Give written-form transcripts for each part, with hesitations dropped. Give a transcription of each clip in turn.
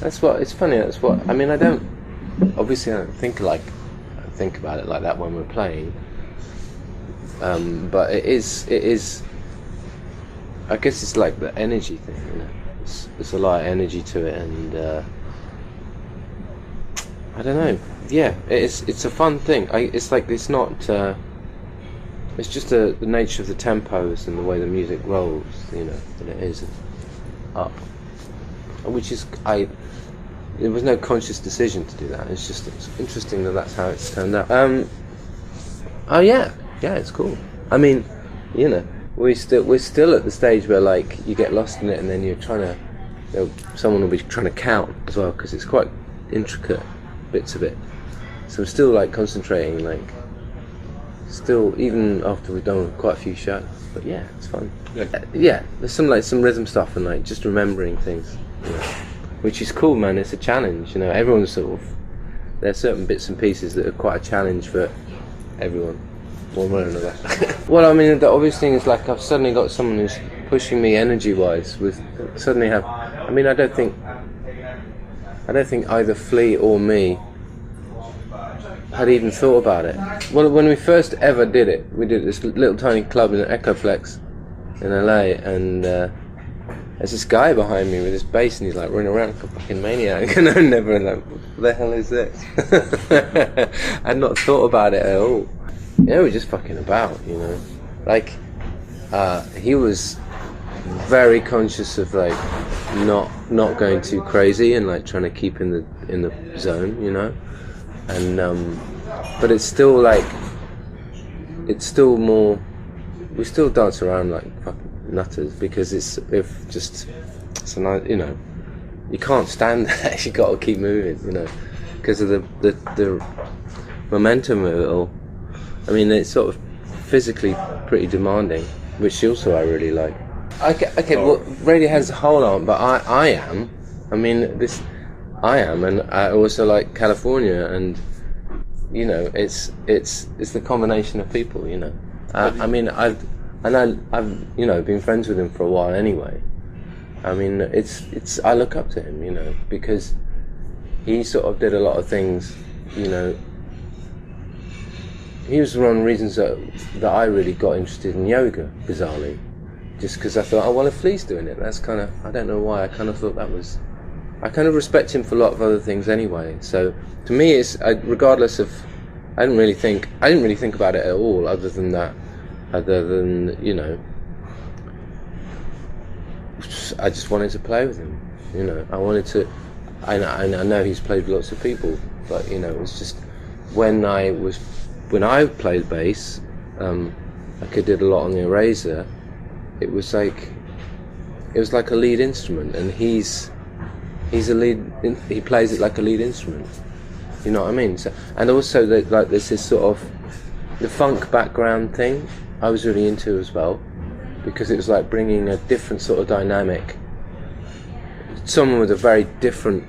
That's what, it's funny, that's what, I mean, I don't think about it like that when we're playing, but it is, I guess it's like the energy thing, you know, there's a lot of energy to it, and I don't know, yeah, it's a fun thing. It's like, it's not, it's just the nature of the tempos and the way the music rolls, you know, that it is up, which is, there was no conscious decision to do that. It's just, it's interesting that that's how it's turned out. Oh yeah, it's cool. I mean, you know, we're still at the stage where, like, you get lost in it, and then you're trying to, you know, someone will be trying to count as well, because it's quite intricate bits of it. So we're still, like, concentrating, like, still, even after we've done quite a few shows. But yeah, it's fun. Yeah, there's some rhythm stuff and, like, just remembering things, you know, which is cool, man. It's a challenge, you know. Everyone's sort of, there's certain bits and pieces that are quite a challenge for everyone, one way or another. Well, I mean, the obvious thing is, like, I've suddenly got someone who's pushing me energy-wise. I mean, I don't think either Flea or me had even thought about it. Well, when we first ever did it, we did this little tiny club in an Echoplex in LA, and there's this guy behind me with his bass, and he's like running around like a fucking maniac, and I'm never like, what the hell is this? I'd not thought about it at all. Yeah, we're just fucking about, you know. Like, he was very conscious of, like, not going too crazy, and, like, trying to keep in the zone, you know. And but it's still, like, it's still more, we still dance around like fucking nutters, because it's nice, you know, you can't stand that. You got to keep moving, you know, because of the momentum of it all. I mean, it's sort of physically pretty demanding, which also I really like. Okay, well, Radiohead's a whole lot, but I am, and I also like California, and, you know, it's the combination of people, you know. I mean, I've you know, been friends with him for a while anyway. I mean, it's I look up to him, you know, because he sort of did a lot of things, you know. He was one of the reasons that I really got interested in yoga, bizarrely, just because I thought, oh well, if Flea's doing it, that's kind of, I don't know why, I kind of thought that was, I kind of respect him for a lot of other things anyway. So to me, it's, regardless of, I didn't really think about it at all, other than, you know, I just wanted to play with him, you know. I wanted to, I know he's played with lots of people, but, you know, it was just, when I played bass, like I did a lot on the Eraser, it was like a lead instrument, and he's a lead, he plays it like a lead instrument, you know what I mean? So, and also like there's this sort of, the funk background thing I was really into as well, because it was like bringing a different sort of dynamic, someone with a very different,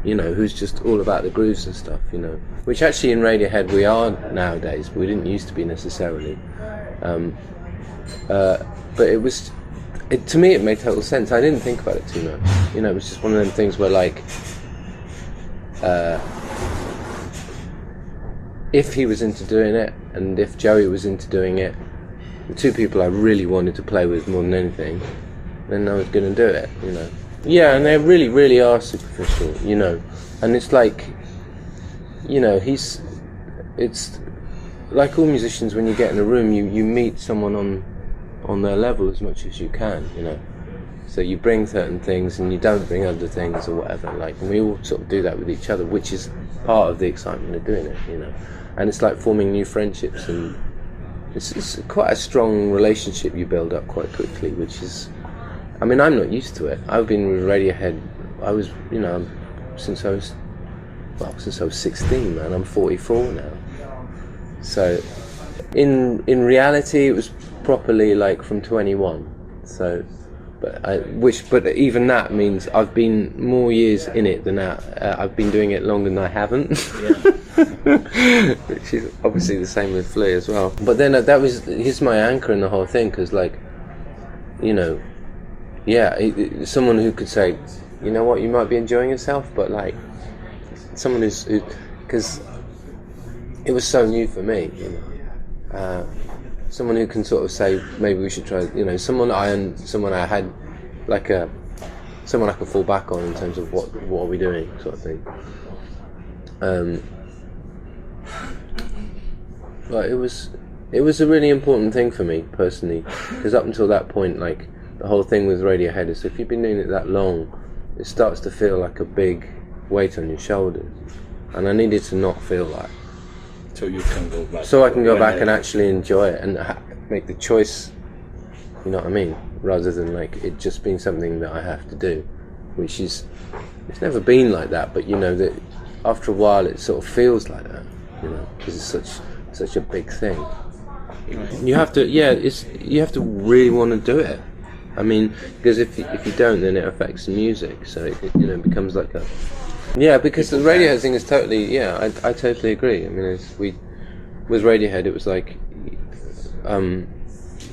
you know, who's just all about the grooves and stuff, you know, which actually in Radiohead we are nowadays, but we didn't used to be necessarily. But it was, to me it made total sense. I didn't think about it too much, you know. It was just one of them things where, like, if he was into doing it, and if Joey was into doing it, the two people I really wanted to play with more than anything, then I was going to do it, you know. Yeah, and they really, really are superficial, you know. And it's like, you know, it's like all musicians, when you get in a room, you meet someone on their level as much as you can, you know. So you bring certain things and you don't bring other things or whatever, like, and we all sort of do that with each other, which is part of the excitement of doing it, you know. And it's like forming new friendships, and it's quite a strong relationship you build up quite quickly, which is, I mean, I'm not used to it. I've been with Radiohead, I was, you know, since I was 16, man. I'm 44 now. So in reality it was properly like from 21. So but even that means I've been more years in it than that. I've been doing it longer than I haven't. Yeah. Which is obviously the same with Flea as well. But then he's my anchor in the whole thing, because, like, you know, someone who could say, you know what, you might be enjoying yourself, but like someone because it was so new for me, you know. Someone who can sort of say, maybe we should try, you know, someone I had, like someone I could fall back on in terms of what are we doing, sort of thing. But it was a really important thing for me personally, because up until that point, like the whole thing with Radiohead is, if you've been doing it that long, it starts to feel like a big weight on your shoulders, and I needed to not feel that. So you can go back. So I can go back and actually enjoy it and make the choice. You know what I mean? Rather than like it just being something that I have to do, which is, it's never been like that. But you know that after a while it sort of feels like that. You know, because it's such a big thing. You have to, you have to really want to do it. I mean, because if you don't, then it affects the music. So it becomes like a, because the Radiohead thing is totally, I totally agree. I mean, with Radiohead, it was like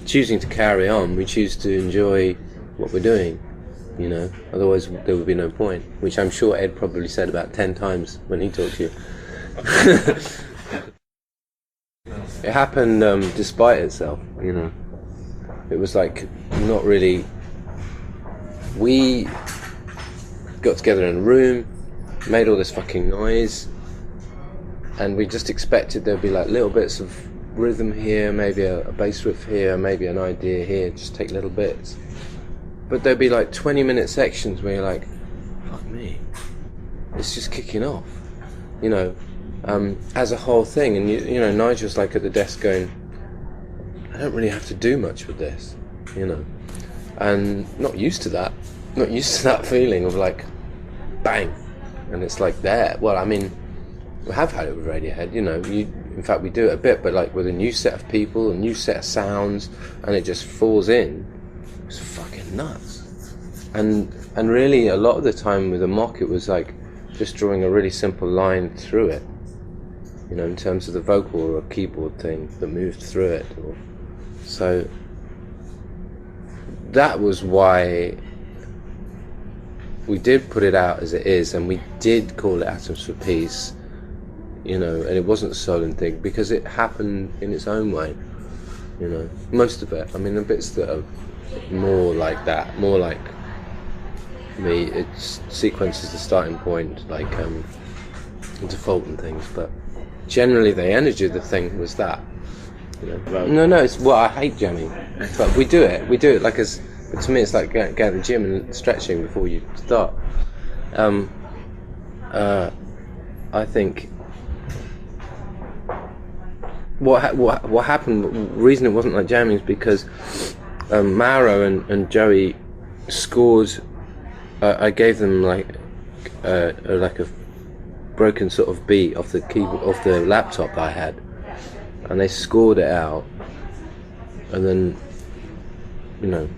choosing to carry on. We choose to enjoy what we're doing, you know. Otherwise, there would be no point. Which I'm sure Ed probably said about 10 times when he talked to you. It happened despite itself, you know. It was like not really. We got together in a room, made all this fucking noise, and we just expected there'd be like little bits of rhythm here, maybe a bass riff here, maybe an idea here, just take little bits. But there'd be like 20-minute sections where you're like, fuck me, it's just kicking off, you know, as a whole thing. And you know, Nigel's like at the desk going, I don't really have to do much with this, you know, and not used to that feeling of like, bang, and it's like there. Well, I mean, we have had it with Radiohead, you know. In fact, we do it a bit, but like with a new set of people, a new set of sounds, and it just falls in. It's fucking nuts. And really, a lot of the time with the mock, it was like just drawing a really simple line through it, you know, in terms of the vocal or a keyboard thing that moved through it. So that was why we did put it out as it is, and we did call it Atoms for Peace, you know, and it wasn't a solemn thing because it happened in its own way, you know, most of it. I mean, the bits that are more like that, more like me, it's sequences the starting point, like default and things, but generally the energy of the thing was that, you know. No, it's I hate jamming, but we do it like as. But to me, it's like going to the gym and stretching before you start. I think what happened. The reason it wasn't like jamming is because Mauro and Joey scored. I gave them like a broken sort of beat off the keyboard, off the laptop that I had, and they scored it out, and then, you know,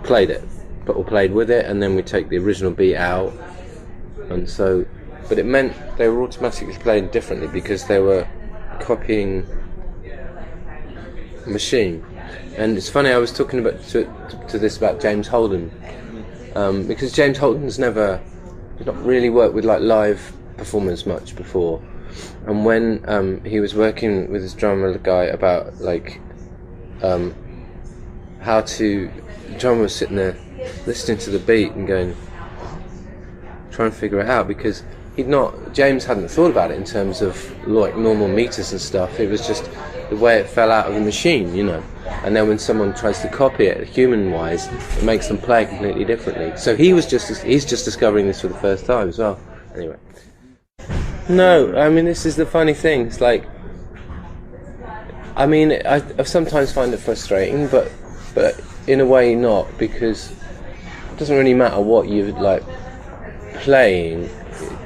played it, or played with it, and then we take the original beat out, and so, but it meant they were automatically played differently because they were copying a machine. And it's funny, I was talking about to this about James Holden, because James Holden's never not really worked with like live performance much before, and when he was working with his drummer guy about like how to. The drummer was sitting there listening to the beat and going, trying to figure it out, because James hadn't thought about it in terms of like normal meters and stuff. It was just the way it fell out of the machine, you know. And then when someone tries to copy it human-wise, it makes them play completely differently. So he's just discovering this for the first time as well. Anyway. No, I mean, this is the funny thing. It's like, I mean, I sometimes find it frustrating, but in a way not, because it doesn't really matter what you're like playing.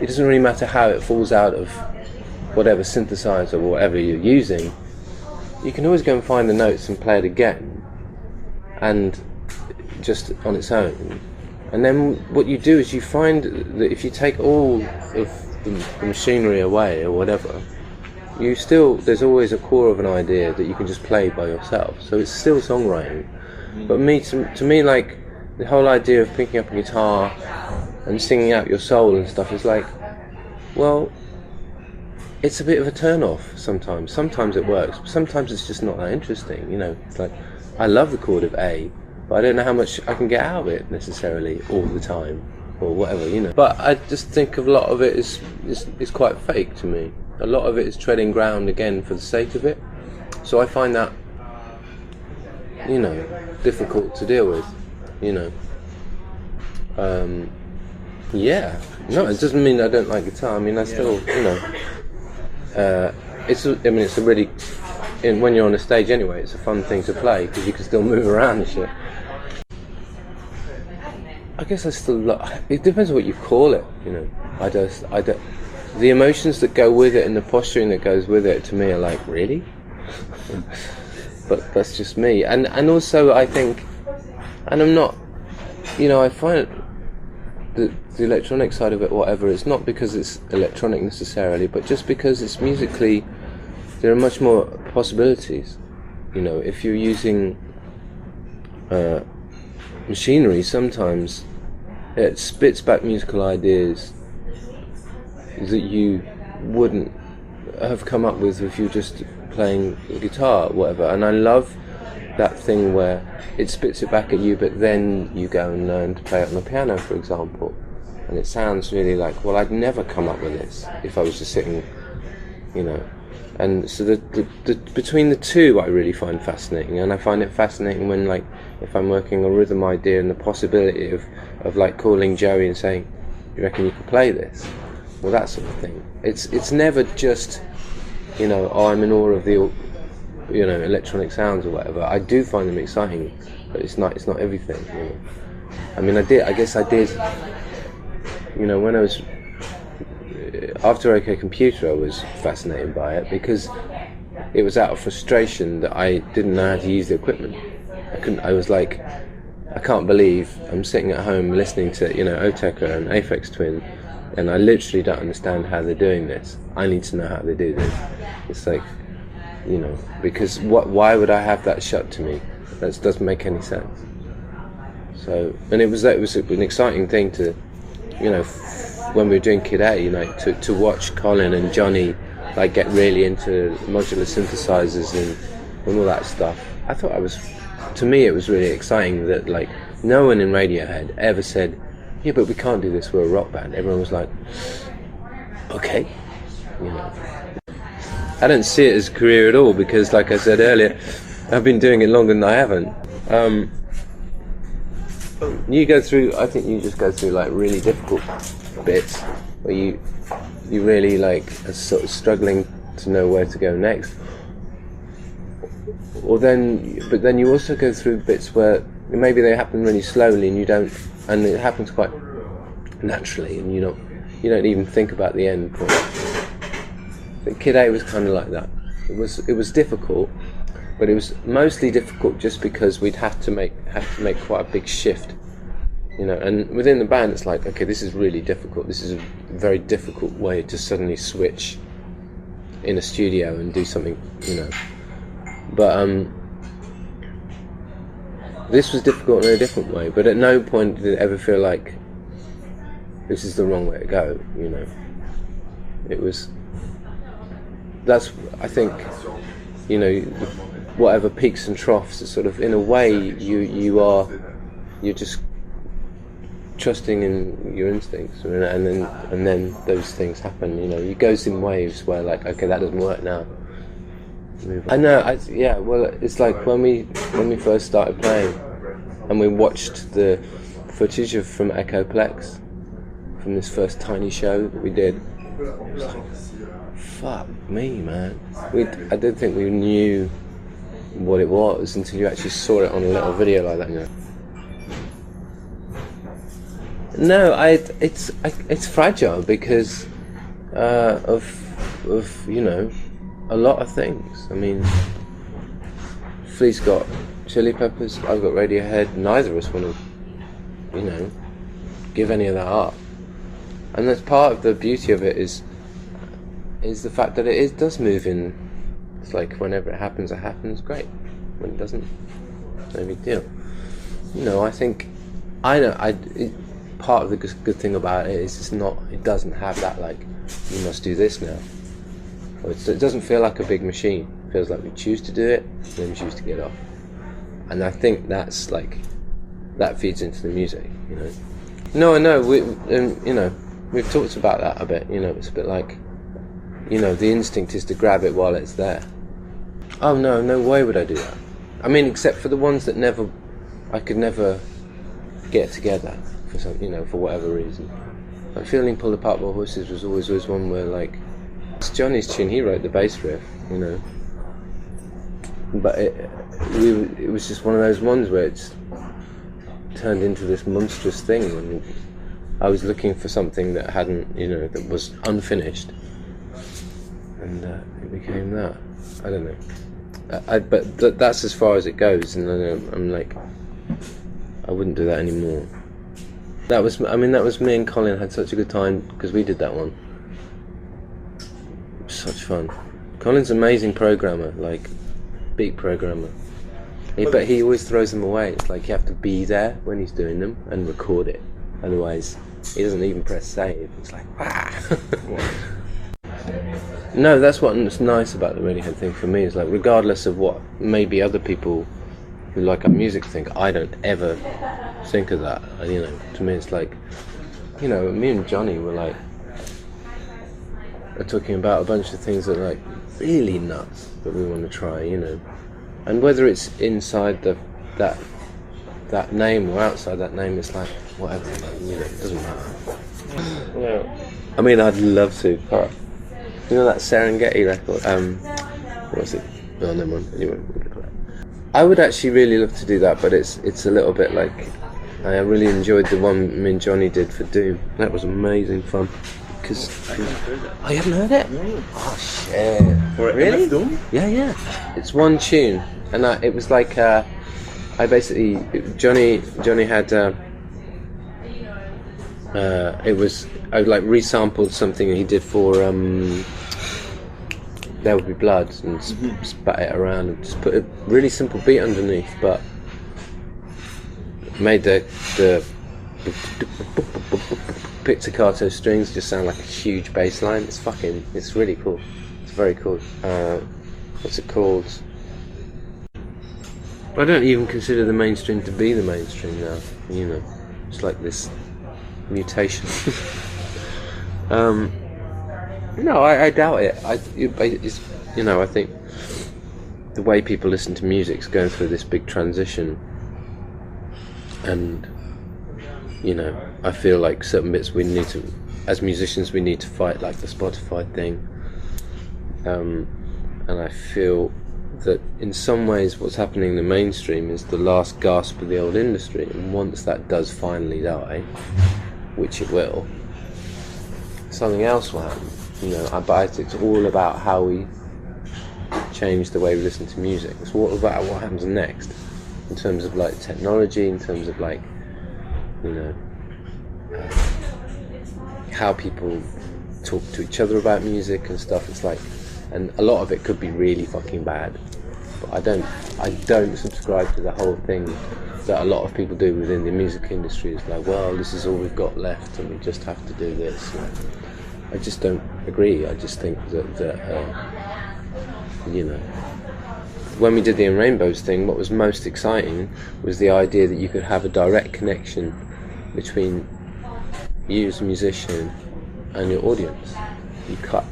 It doesn't really matter how it falls out of whatever synthesizer or whatever you're using. You can always go and find the notes and play it again, and just on its own. And then what you do is you find that if you take all of the machinery away or whatever, there's always a core of an idea that you can just play by yourself. So it's still songwriting. But to me, like, the whole idea of picking up a guitar and singing out your soul and stuff is like, well, it's a bit of a turn off sometimes. Sometimes it works, but sometimes it's just not that interesting, you know. It's like, I love the chord of A, but I don't know how much I can get out of it necessarily all the time, or whatever, you know. But I just think a lot of it is quite fake to me. A lot of it is treading ground again for the sake of it. So I find that, you know, difficult to deal with, you know. Yeah, no, it doesn't mean I don't like guitar. I mean, I still, you know, it's a really, when you're on a stage anyway, it's a fun thing to play because you can still move around and shit. I guess I still it depends on what you call it, you know. I don't, the emotions that go with it and the posturing that goes with it to me are like, really? But that's just me. And also I think, and I'm not, you know, I find the electronic side of it, whatever, it's not because it's electronic necessarily, but just because it's musically, there are much more possibilities. You know, if you're using machinery, sometimes it spits back musical ideas that you wouldn't have come up with if you're just playing the guitar or whatever. And I love that thing where it spits it back at you, but then you go and learn to play it on the piano, for example, and it sounds really like, well, I'd never come up with this if I was just sitting, you know. And so the between the two I really find fascinating, and I find it fascinating when, like, if I'm working a rhythm idea and the possibility of like calling Joey and saying, you reckon you could play this? Well, that sort of thing. It's never just, you know, oh, I'm in awe of the, you know, electronic sounds or whatever. I do find them exciting, but it's not everything, you know. I mean, I guess I did, you know, when I was after OK Computer, I was fascinated by it because it was out of frustration that I didn't know how to use the equipment. I was like, I can't believe I'm sitting at home listening to, you know, Oteca and Aphex Twin, and I literally don't understand how they're doing this. I need to know how they do this. It's like, you know, because why would I have that shut to me? That doesn't make any sense. So, and it was an exciting thing to, you know, when we were doing Kid A, you know, to watch Colin and Johnny like get really into modular synthesizers and all that stuff. I thought to me it was really exciting that, like, no one in Radiohead ever said, yeah, but we can't do this, we're a rock band. Everyone was like, okay, you know. I don't see it as a career at all because, like I said earlier, I've been doing it longer than I haven't. I think you just go through like really difficult bits where you really like are sort of struggling to know where to go next. But then you also go through bits where maybe they happen really slowly and and it happens quite naturally, and you don't even think about the end point. So Kid A was kind of like that. It was difficult, but it was mostly difficult just because we'd have to make quite a big shift, you know. And within the band, it's like, okay, this is really difficult. This is a very difficult way to suddenly switch in a studio and do something, you know. But this was difficult in a different way. But at no point did it ever feel like this is the wrong way to go, you know. That's, I think, you know, whatever peaks and troughs, it's sort of, in a way, you're just trusting in your instincts, and then those things happen, you know. It goes in waves where, like, okay, that doesn't work now. I know, well, it's like when we first started playing and we watched the footage from Echoplex, from this first tiny show that we did. It was like, fuck me, man. I don't think we knew what it was until you actually saw it on a little video like that, you know. No, it's fragile because of you know, a lot of things. I mean, Flea's got Chili Peppers, I've got Radiohead. Neither of us want to, you know, give any of that up. And that's part of the beauty of it is the fact that it does move in. It's like whenever it happens, great. When it doesn't, no big deal. You know, I think I don't. Part of the good thing about it is it doesn't have that like, you must do this now. It doesn't feel like a big machine. It feels like we choose to do it, and then we choose to get off. And I think that's like, that feeds into the music, you know. No, I know. You know, we've talked about that a bit. You know, it's a bit like, you know, the instinct is to grab it while it's there. Oh no way would I do that. I mean, except for the ones that I could never get together for some, you know, for whatever reason. Like Feeling Pulled Apart by Horses was always one where, like, it's Johnny's tune. He wrote the bass riff, you know. But it was just one of those ones where it's turned into this monstrous thing, and I was looking for something that hadn't, you know, that was unfinished, and it became that. I don't know. But that's as far as it goes, and I'm like, I wouldn't do that anymore. That was me and Colin had such a good time because we did that one. It was such fun. Colin's an amazing programmer, like beat programmer. But he always throws them away. It's like you have to be there when he's doing them and record it. Otherwise, he doesn't even press save. It's like, No, that's what's nice about the Radiohead thing for me, is like, regardless of what maybe other people who like our music think, I don't ever think of that. And, you know, to me it's like, you know, me and Johnny are talking about a bunch of things that are like really nuts that we want to try, you know. And whether it's inside that name or outside that name, it's like, whatever, you know, it doesn't matter. Yeah. I mean, I'd love to. You know that Serengeti record? What was it? Oh, never mind. Anyway, I would actually really love to do that, but it's a little bit like, I really enjoyed the one me and Johnny did for Doom. That was amazing fun. Because I haven't heard it. No. Oh shit! For really? Doom? Yeah. It's one tune, and it was like I basically Johnny had it was I like resampled something he did for There Would Be Blood, and spat it around and just put a really simple beat underneath, but made the pizzicato strings just sound like a huge bass line. It's really cool. It's very cool. What's it called? I don't even consider the mainstream to be the mainstream now, you know. It's like this mutation. No, I doubt it. It's, you know, I think the way people listen to music is going through this big transition, and, you know, I feel like certain bits we need to, as musicians, we need to fight, like the Spotify thing. And I feel that in some ways what's happening in the mainstream is the last gasp of the old industry, and once that does finally die, which it will, something else will happen, you know. But it's all about how we change the way we listen to music. It's all about what happens next, in terms of like technology, in terms of like, you know, how people talk to each other about music and stuff. It's like, and a lot of it could be really fucking bad, but I don't subscribe to the whole thing that a lot of people do within the music industry. It's like, well, this is all we've got left and we just have to do this. I just don't agree. I just think that you know, when we did the In Rainbows thing, what was most exciting was the idea that you could have a direct connection between you as a musician and your audience. You cut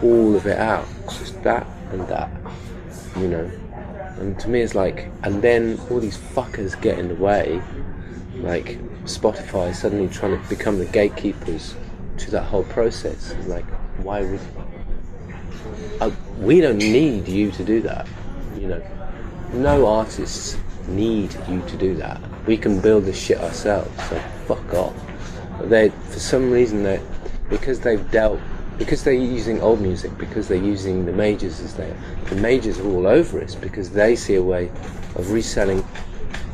all of it out. It's just that and that, you know. And to me it's like, and then all these fuckers get in the way, like Spotify suddenly trying to become the gatekeepers to that whole process. Like, why would we don't need you to do that, you know. No artists need you to do that. We can build this shit ourselves, so fuck off. But for some reason, because they're using old music, because they're using the majors the majors are all over us, because they see a way of reselling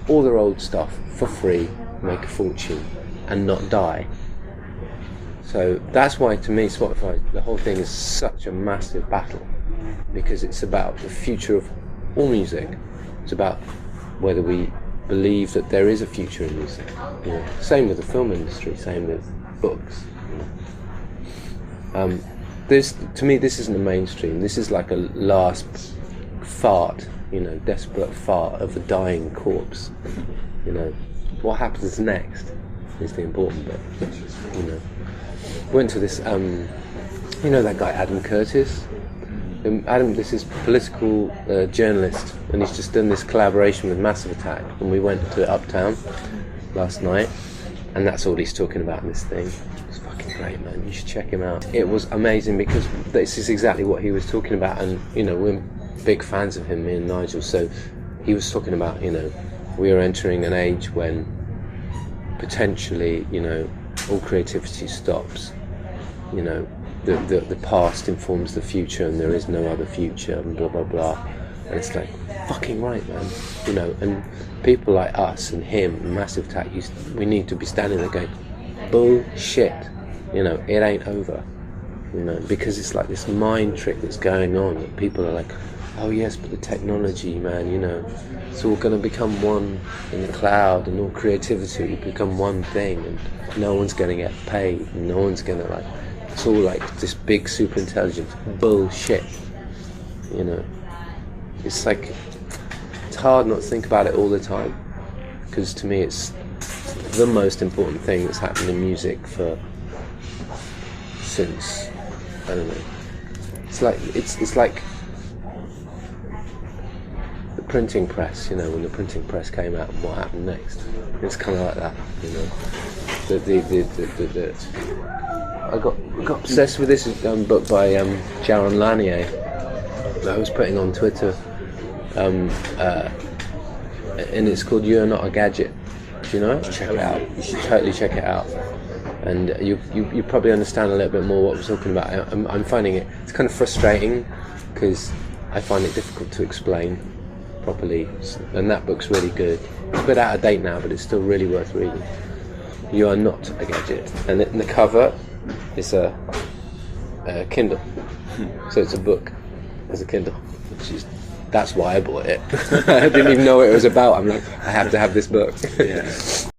all their old stuff for free, make a fortune, and not die. So that's why, to me, Spotify, the whole thing is such a massive battle, because it's about the future of all music. It's about whether we believe that there is a future in music. You know, same with the film industry, same with books. You know. To me, this isn't the mainstream. This is like a last fart, you know, desperate fart of a dying corpse. You know, what happens next is the important bit. You know, went to this, you know, that guy Adam Curtis. This is political journalist, and he's just done this collaboration with Massive Attack. And we went to Uptown last night, and that's all he's talking about in this thing. It's fucking great, man. You should check him out. It was amazing because this is exactly what he was talking about, and you know, we're big fans of him, me and Nigel. So he was talking about, you know, we are entering an age when potentially, you know, all creativity stops. You know, the past informs the future, and there is no other future, and blah blah blah. And it's like, fucking right, man. You know, and people like us and him and Massive Attack, we need to be standing there going, bullshit. You know, it ain't over. You know, because it's like this mind trick that's going on. That people are like, oh yes, but the technology, man, you know, it's all going to become one in the cloud, and all creativity will become one thing, and no one's going to get paid, and no one's going to like, it's all like this big super intelligence bullshit. You know, it's like, it's hard not to think about it all the time, because to me it's the most important thing that's happened in music since, I don't know, it's like the printing press, you know, when the printing press came out and what happened next. It's kind of like that, you know. I got obsessed with this book by Jaron Lanier that I was putting on Twitter, and it's called "You're Not a Gadget." Do you know it? Check it out. You should totally check it out, and you probably understand a little bit more what we're talking about. I'm finding it's kind of frustrating because I find it difficult to explain properly, and that book's really good. It's a bit out of date now, but it's still really worth reading. You Are Not a Gadget, and the cover is a Kindle, so it's a book as a Kindle, that's why I bought it. I didn't even know what it was about. I'm like, I have to have this book. Yeah.